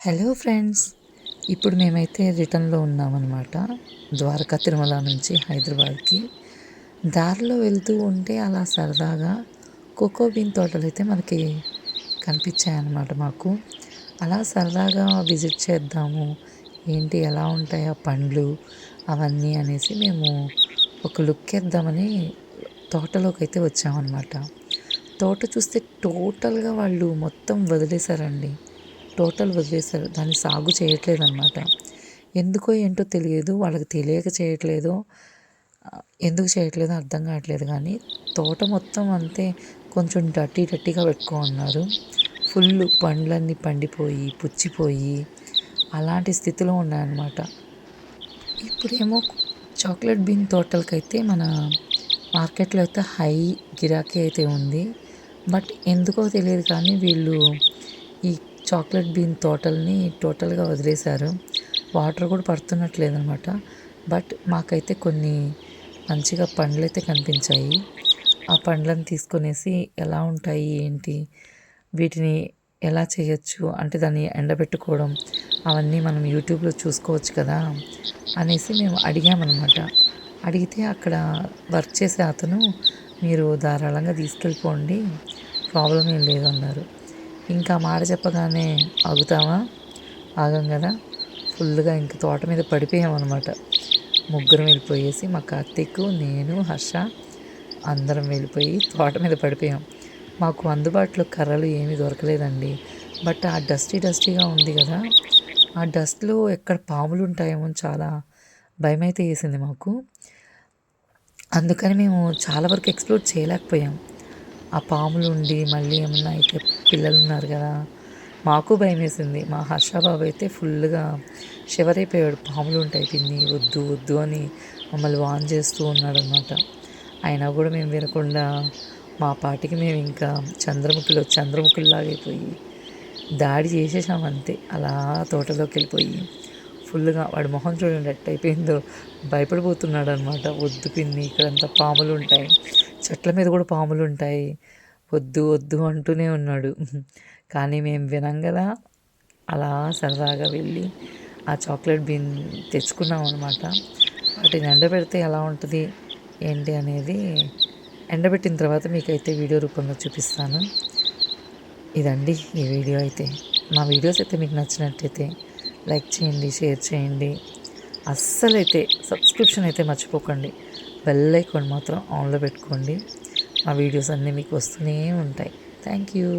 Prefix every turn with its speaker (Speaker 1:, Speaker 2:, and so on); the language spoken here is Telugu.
Speaker 1: హలో ఫ్రెండ్స్, ఇప్పుడు మేమైతే రిటర్న్లో ఉన్నామన్నమాట. ద్వారకా తిరుమల నుంచి హైదరాబాద్కి దారిలో వెళ్తూ ఉంటే అలా సరదాగా కోకో బీన్ తోటలు అయితే మనకి కనిపించాయన్నమాట మాకు. అలా సరదాగా విజిట్ చేద్దాము, ఏంటి ఎలా ఉంటాయి ఆ పండ్లు అవన్నీ అనేసి మేము ఒక లుక్ వేద్దామని తోటలోకి అయితే వచ్చామన్నమాట. తోట చూస్తే టోటల్గా వాళ్ళు మొత్తం వదిలేశారండి. వదిలేశారు. దాన్ని సాగు చేయట్లేదనమాట. ఎందుకో ఏంటో తెలియదు. వాళ్ళకి తెలియక చేయట్లేదో, ఎందుకు చేయట్లేదో అర్థం కావట్లేదు కానీ తోట మొత్తం అంతే కొంచెం డర్టీగా పెట్టుకున్నారు. ఫుల్ పండ్లన్నీ పండిపోయి, పుచ్చిపోయి అలాంటి స్థితిలో ఉన్నాయన్నమాట. ఇప్పుడేమో చాక్లెట్ బీన్ తోటలకైతే మన మార్కెట్లో అయితే హై గిరాకీ అయితే ఉంది. బట్ ఎందుకో తెలియదు కానీ వీళ్ళు ఈ చాక్లెట్ బీన్ తోటల్ని టోటల్గా వదిలేశారు. వాటర్ కూడా పడుతున్నట్లేదనమాట. బట్ మాకైతే కొన్ని మంచిగా పండ్లయితే కనిపించాయి. ఆ పండ్లను తీసుకొనేసి ఎలా ఉంటాయి ఏంటి, వీటిని ఎలా చేయొచ్చు అంటే దాన్ని ఎండబెట్టుకోవడం అవన్నీ మనం యూట్యూబ్లో చూసుకోవచ్చు కదా అనేసి మేము అడిగామన్నమాట. అడిగితే అక్కడ వర్క్ చేసే అతను మీరు ధారాళంగా తీసుకెళ్ళిపోండి, ప్రాబ్లం ఏం లేదన్నారు. ఇంకా మాట చెప్పగానే ఆగుతామా? ఆగం కదా. ఫుల్గా ఇంక తోట మీద పడిపోయామన్నమాట. ముగ్గురం వెళ్ళిపోయేసి మా కార్తీక్, నేను, హర్ష అందరం వెళ్ళిపోయి తోట మీద పడిపోయాం. మాకు అందుబాటులో కర్రలు ఏమీ దొరకలేదండి. బట్ ఆ డస్టీగా ఉంది కదా, ఆ డస్ట్లో ఎక్కడ పాములు ఉంటాయేమో చాలా భయమైతే వేసింది మాకు. అందుకని మేము చాలా వరకు ఎక్స్ప్లోర్ చేయలేకపోయాం. ఆ పాములు ఉండి మళ్ళీ ఏమన్నా అయితే పిల్లలు ఉన్నారు కదా, మాకు భయం వేసింది. మా హర్షబాబు అయితే ఫుల్గా షివర్ అయిపోయాడు. పాములు ఉంటాయి పిన్ని, వద్దు వద్దు అని మమ్మల్ని వాన్ చేస్తూ ఉన్నాడు అనమాట. అయినా కూడా మేము వినకుండా మా పాటికి మేము ఇంకా చంద్రముఖిలాగా అయిపోయి దాడి చేసేసాం అంతే. అలా తోటలోకి వెళ్ళిపోయి ఫుల్గా వాడి మొహం చూడండి ఎట్ అయిపోయిందో, భయపడిపోతున్నాడు అనమాట. వద్దు పిన్ని, ఇక్కడంతా పాములు ఉంటాయి, చెట్ల మీద కూడా పాములు ఉంటాయి, వద్దు వద్దు అంటూనే ఉన్నాడు. కానీ మేము వినం కదా, అలా సరదాగా వెళ్ళి ఆ చాక్లెట్ బీన్ తెచ్చుకున్నాం అనమాట. వాటిని ఎండబెడితే ఎలా ఉంటుంది ఏంటి అనేది ఎండబెట్టిన తర్వాత మీకైతే వీడియో రూపంలో చూపిస్తాను. ఇదండి ఈ వీడియో అయితే. మా వీడియోస్ అయితే మీకు నచ్చినట్టయితే లైక్ చేయండి, షేర్ చేయండి. అస్సలైతే సబ్స్క్రిప్షన్ అయితే మర్చిపోకండి. బెల్ ఐకాన్ మాత్రం ఆన్లో పెట్టుకోండి. మా వీడియోస్ అన్నీ మీకు వస్తూనే ఉంటాయి. Thank you.